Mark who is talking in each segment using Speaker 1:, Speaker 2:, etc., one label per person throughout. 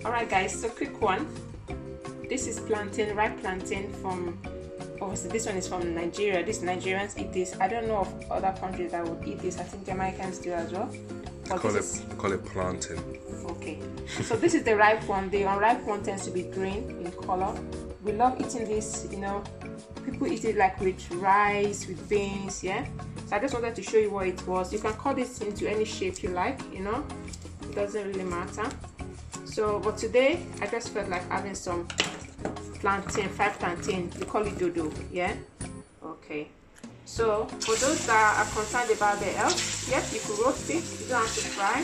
Speaker 1: Alright guys, so quick one. This is plantain, ripe plantain from, obviously this one is from Nigeria. These Nigerians eat this. I don't know of other countries that would eat this. I think Jamaicans do as well.
Speaker 2: They call it plantain.
Speaker 1: Okay, so this is the ripe one. The unripe one tends to be green in color. We love eating this, you know. People eat it like with rice, with beans, yeah. So I just wanted to show you what it was. You can cut this into any shape you like, you know. It doesn't really matter. So, but today I just felt like having some plantain, fried plantain. We call it dodo, yeah. Okay. So for those that are concerned about their health, yep, you can roast it. You don't have to fry.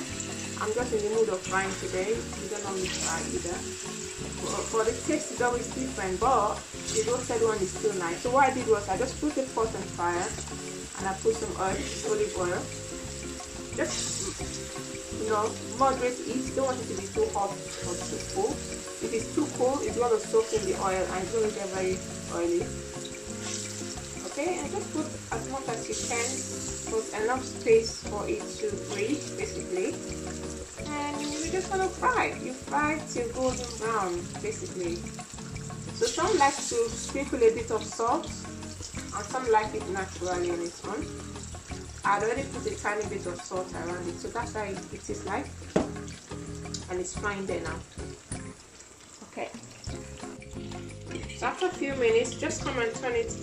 Speaker 1: I'm just in the mood of frying today. You don't normally fry either. For the taste is always different, but the roasted one is still nice. So what I did was I just put the pot on fire and I put some oil, olive oil. Just, you know, moderate heat. Don't want it to be too hot or too cool. If it's too cool, it's going to soak in the oil and it's going to get very oily. Okay, and just put as much as you can, put enough space for it to breathe, basically. And you're just gonna fry. You fry till golden brown, basically. So some like to sprinkle a bit of salt, and some like it naturally on its own. I'd already put a tiny bit of salt around it, so that's how it is like. And it's fine there now. Okay. So after a few minutes, just come and turn it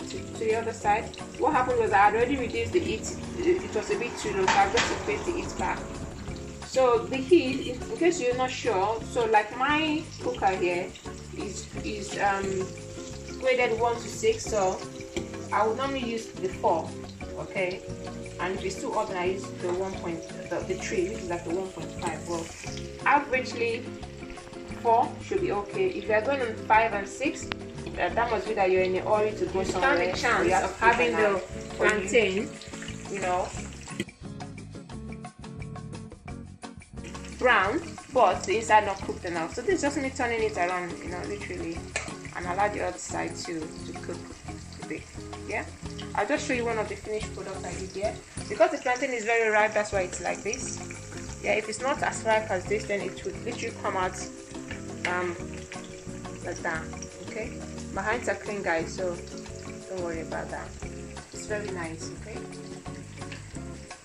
Speaker 1: to the other side. What happened was I had already reduced the heat. It was a bit too low, so I just increased the heat back. So the heat, in case you're not sure, so like my cooker here is graded 1 to 6, so I would normally use the 4, okay. And if it's too hot, then I use the 3, which is like the 1.5. Well, averagely 4 should be okay. If you're going on 5 and 6, that must be that you're in a hurry to go somewhere. You stand a chance of having the plantain, you know, brown, but the inside not cooked enough. So this is just me turning it around, you know, literally, and allow the other side to cook a bit. Yeah, I'll just show you one of the finished products I did here. Because the plantain is very ripe, that's why it's like this. Yeah, if it's not as ripe as this, then it would literally come out like that. Okay, my hands are clean, guys, so don't worry about that. It's very nice. Okay,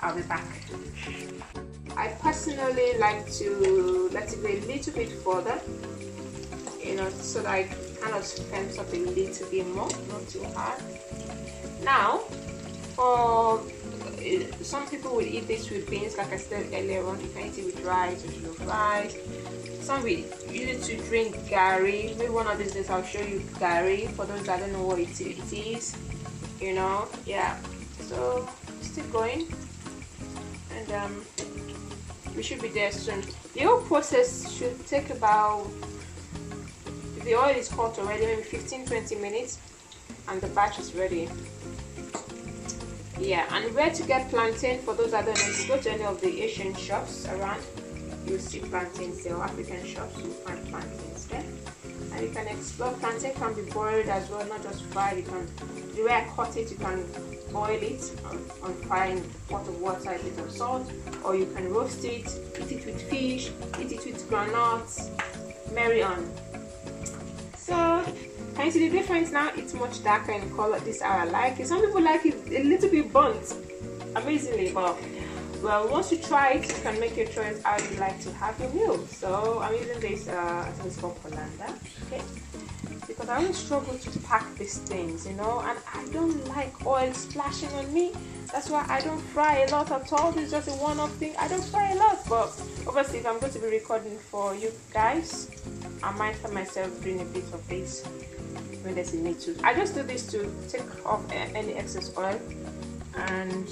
Speaker 1: I'll be back. I personally like to let it go a little bit further, you know, so that I kind of spends up a little bit more, not too hard. Now, for some people will eat this with beans, like I said earlier on. You can eat it with rice or with rice. Some will use it to drink gari. Maybe one of these days I'll show you gari for those that don't know what it is. You know, yeah. So still going, and we should be there soon. The whole process should take about, if the oil is hot already, maybe 15-20 minutes, and the batch is ready. Yeah, and where to get plantain, for those that don't know, if you go to any of the Asian shops around, you'll see plantains there, or African shops, you'll find plantains there. And you can explore. Plantain can be boiled as well, not just fried. You can, the way I cut it, you can boil it on fire in a pot of water, a bit of salt, or you can roast it, eat it with fish, eat it with groundnuts, marry on. So can you see the difference now? It's much darker in color. This is how I like it. Some people like it a little bit burnt, amazingly, but well, once you try it, you can make your choice how you like to have your meal. So I'm using this, I think it's called colander, okay? Because I really struggle to pack these things, you know, and I don't like oil splashing on me. That's why I don't fry a lot at all. This is just a one-off thing. I don't fry a lot, but obviously if I'm going to be recording for you guys, I might find myself doing a bit of this when there's a need to. I just do this to take off any excess oil, and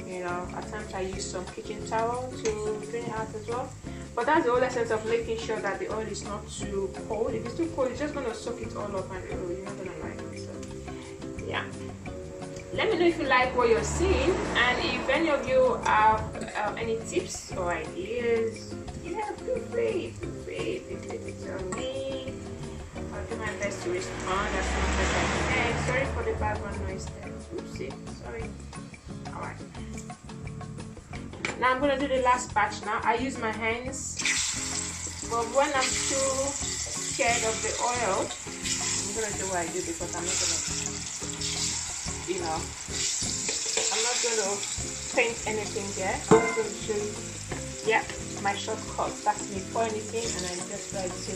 Speaker 1: you know, at times I use some kitchen towel to drain it out as well. But that's the whole essence of making sure that the oil is not too cold. If it's too cold, it's just going to soak it all up and you're not going to like it. So, yeah. Let me know if you like what you're seeing, and if any of you have any tips or ideas, yeah, feel free to tell me. I'll do my best to respond as much as I can. Sorry for the background noise there. Oopsie, sorry. Alright. Now I'm going to do the last batch now. I use my hands But when I'm too scared of the oil, I'm gonna do what I do because I'm not gonna, you know, I'm not gonna paint anything here. I'm just gonna show you, yeah, my shortcut. That's me pour anything and I just try to,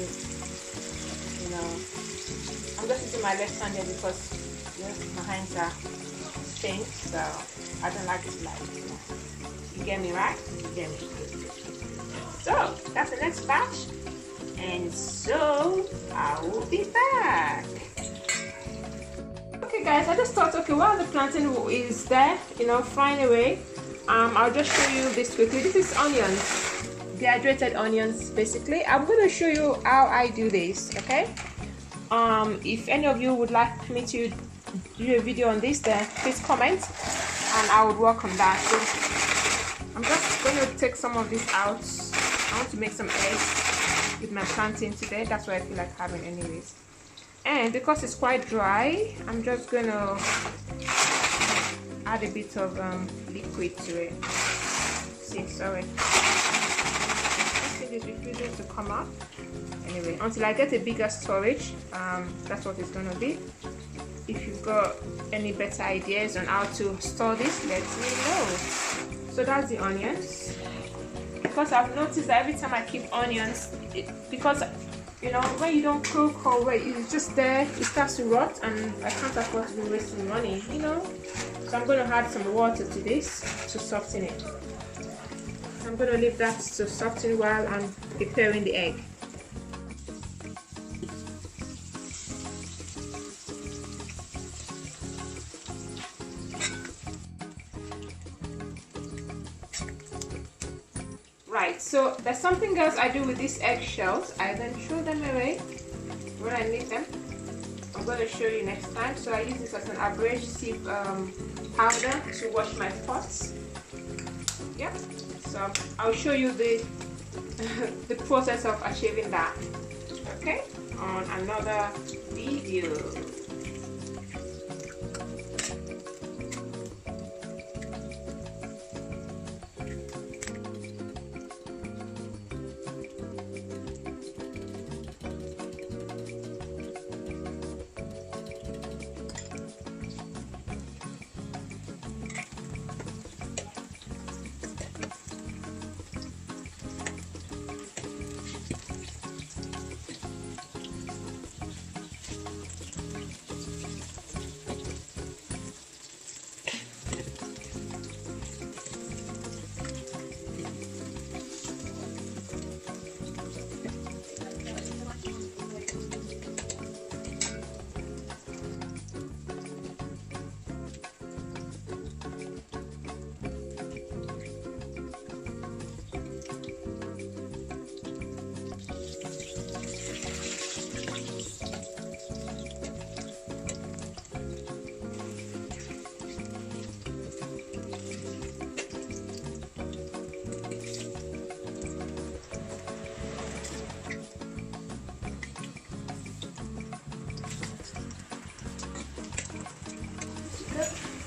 Speaker 1: you know, I'm just using my left hand here because my hands are stained, so I don't like to like, you get me right? You get me. So that's the next batch, and so I will be back. Okay guys, I just thought, okay, while the plantain is there, you know, frying away, I'll just show you this quickly. This is onions, dehydrated onions basically. I'm going to show you how I do this, okay? If any of you would like me to do a video on this, then please comment and I would work on that. So I'm just going to take some of this out. I want to make some eggs with my plantain today. That's what I feel like having anyways. And because it's quite dry, I'm just going to add a bit of liquid to it. See, sorry. This thing is refusing to come up. Anyway, until I get a bigger storage, that's what it's going to be. If you've got any better ideas on how to store this, let me know. So that's the onions. Because I've noticed that every time I keep onions, because you know, when you don't cook or when it's just there, it starts to rot, and I can't afford to be wasting money, you know. So I'm going to add some water to this to soften it. I'm going to leave that to soften while I'm preparing the egg. Right, so there's something else I do with these eggshells. I then throw them away when I need them. I'm going to show you next time. So I use this as an abrasive powder to wash my pots. Yeah, so I'll show you the the process of achieving that, okay, on another video.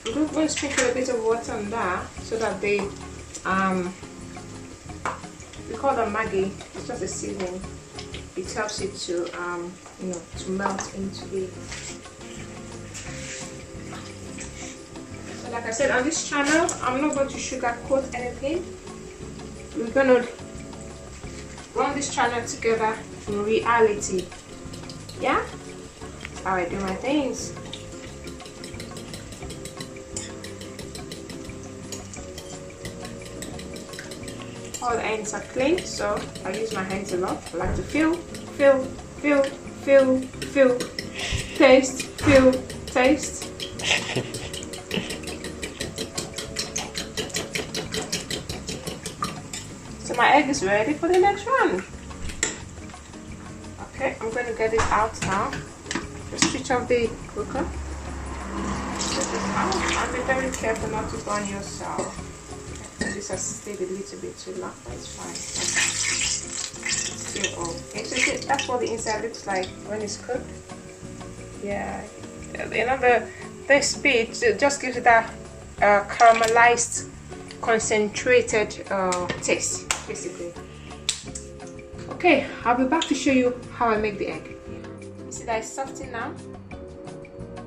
Speaker 1: I'm going to sprinkle a bit of water on that so that they, we call them Maggi, it's just a seasoning. It helps it to, you know, to melt into the. So like I said, on this channel, I'm not going to sugarcoat anything. We're going to run this channel together in reality. Yeah? That's how I do my things. All the ends are clean, so I use my hands a lot. I like to feel, taste, taste. So my egg is ready for the next one. Okay, I'm going to get it out now. Just switch off the cooker. Get this out. And be very careful not to burn yourself. This has stayed a little bit too long, but it's fine. It's still okay. So that's what the inside looks like when it's cooked. Yeah, you know, this bit just gives it that caramelized, concentrated taste, basically. Okay, I'll be back to show you how I make the egg. You see that it's softened now?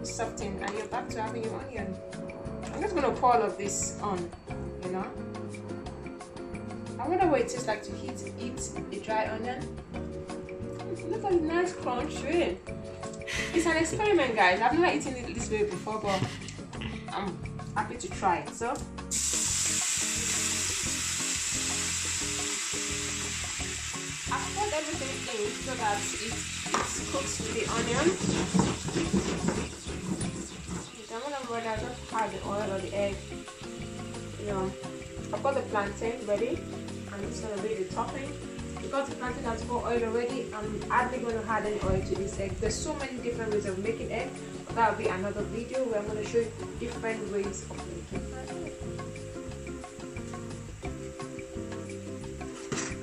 Speaker 1: It's softened, and you're back to having your onion. I'm just gonna pour all of this on, you know. I wonder what it tastes like to eat a dry onion. Look at the nice crunch, really. It's an experiment, guys. I've never eaten it this way before, but I'm happy to try it. So I've poured everything in so that it cooks with the onion. Then when I'm ready, I just add the oil or the egg. You know, I've got the plantain ready. I'm just gonna do the topping. Because the plantain has got oil already, I'm hardly going to add any oil to this egg. There's so many different ways of making egg, but that will be another video where I'm going to show you different ways of making egg.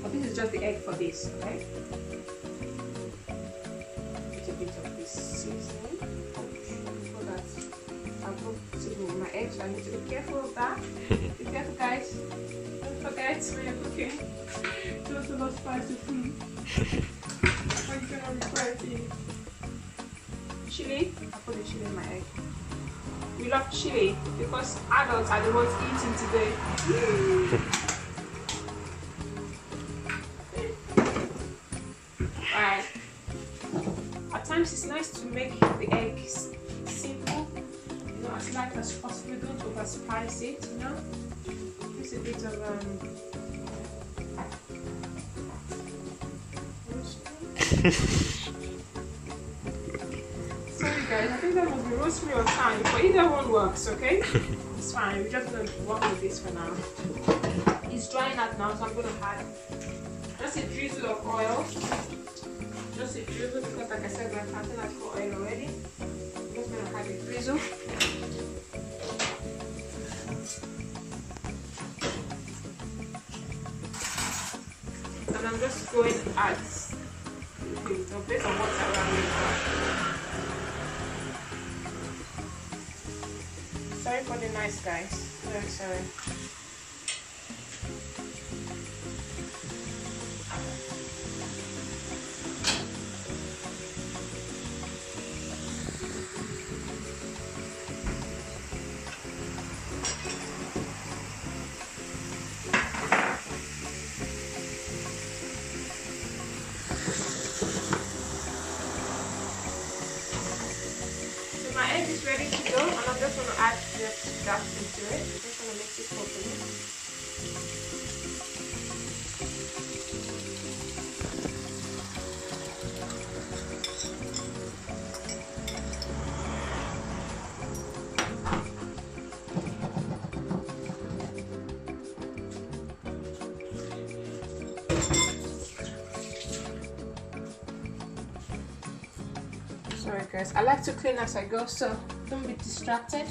Speaker 1: But this is just the egg for this, okay? Put a bit of this seasoning so that I'll put seasoning in my egg, so I need to be careful of that. Be careful, guys. Don't forget when you're cooking. Just a lot of spicy food. I'm gonna regret it. Chili. I put the chili in my egg. We love chili because adults are the ones eating today. Right. At times it's nice to make the eggs simple, you know, as light as possible. Don't over spice it, you know. Use a bit of sorry guys, I think that will be rosemary or thyme, but either one works, okay? It's fine, we're just going to work with this for now. It's drying out now, so I'm going to add just a drizzle of oil. Just a drizzle because like I said, my plantain has got oil already. I'm just going to add a drizzle. And I'm just going to add a bit of water around it. Sorry for the noise, guys. Very sorry. My egg is ready to go, and I'm just going to add that into it. I'm just going to mix it properly. Sorry guys, I like to clean as I go, so don't be distracted.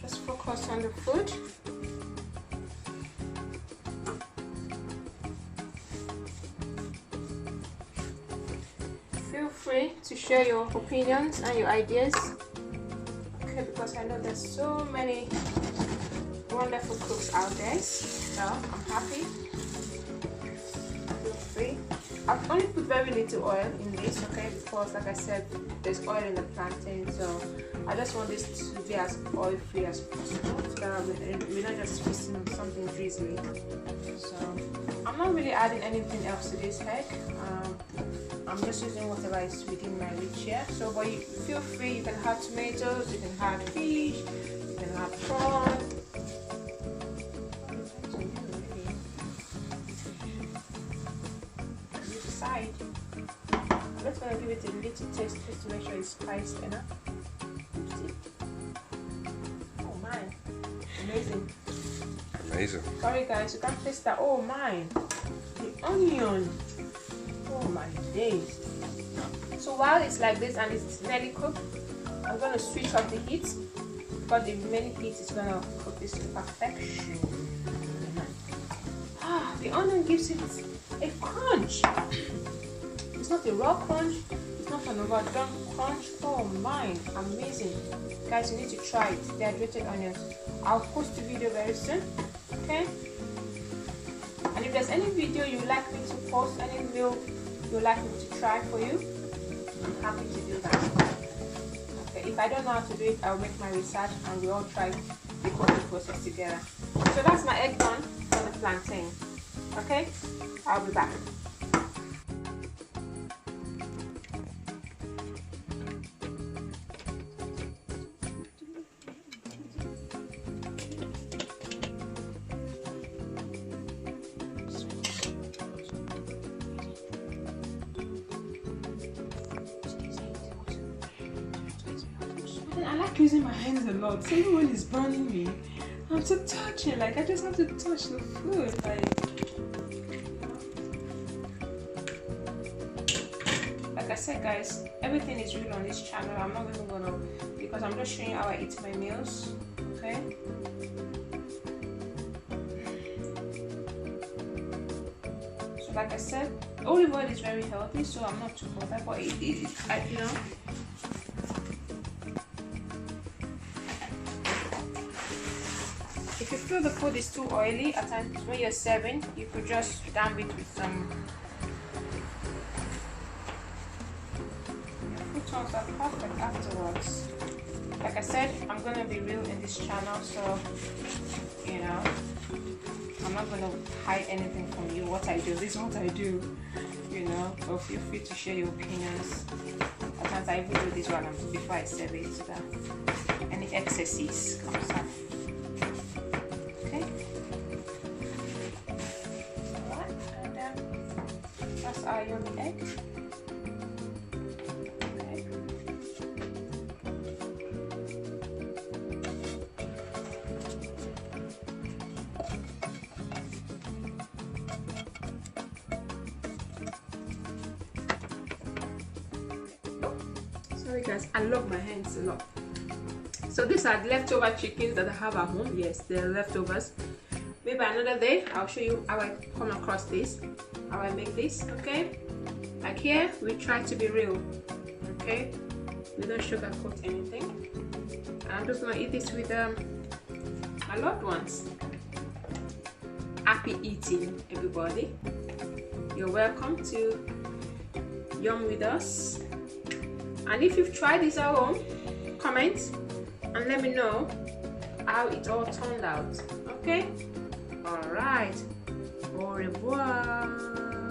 Speaker 1: Just focus on the food. Feel free to share your opinions and your ideas. Okay, because I know there's so many wonderful cooks out there, so I'm happy. Feel free. I've only put very little oil in this, okay, because like I said, there's oil in the plantain, so I just want this to be as oil free as possible, so that we're not just feasting on something drizzly. So I'm not really adding anything else to this egg. I'm just using whatever is within my reach here. So, but you feel free. You can have tomatoes, you can have fish, you can have prawn. Side. I'm just gonna give it a little taste just to make sure it's spiced enough. Oh my, amazing.
Speaker 2: Amazing.
Speaker 1: Sorry guys, you can't taste that. Oh my, the onion. Oh my days. So while it's like this and it's nearly cooked, I'm gonna switch off the heat because the remaining heat is gonna cook this to perfection. The onion gives it a crunch. It's not a raw crunch, it's not an overdone crunch. Oh my, amazing. Guys, you need to try it, dehydrated onions. I'll post the video very soon, okay? And if there's there's any video you like me to post, any meal you like me to try for you, I'm happy to do that. Okay, if I don't know how to do it, I'll make my research and we all try the cooking process together. So that's my egg done for the plantain. Okay, I'll be back. I like using my hands a lot, so even when it's burning me, I have to touch it. Like I just have to touch the food. Like I said, guys, everything is real on this channel. I'm not even gonna, because I'm just showing you how I eat my meals. Okay. So like I said, olive oil is very healthy, so I'm not too bothered. But you know. If you feel the food is too oily, at times when you're serving, you could just damp it with some. Your food tones are perfect afterwards. Like I said, I'm gonna be real in this channel, so you know, I'm not gonna hide anything from you. What I do, this is what I do. You know, so feel free to share your opinions. At times I even do this before I serve it, so that any excesses comes out. That's our yummy egg. Okay. Sorry guys, I love my hands a lot. So these are leftover chickens that I have at home. Yes, they're leftovers. Maybe another day I'll show you how I come across this, how I make this. Okay, like here we try to be real. Okay, we don't sugarcoat anything. And I'm just gonna eat this with my loved ones. Happy eating, everybody. You're welcome to Yum with us. And if you've tried this at home, comment and let me know how it all turned out. Okay. All right. Au revoir.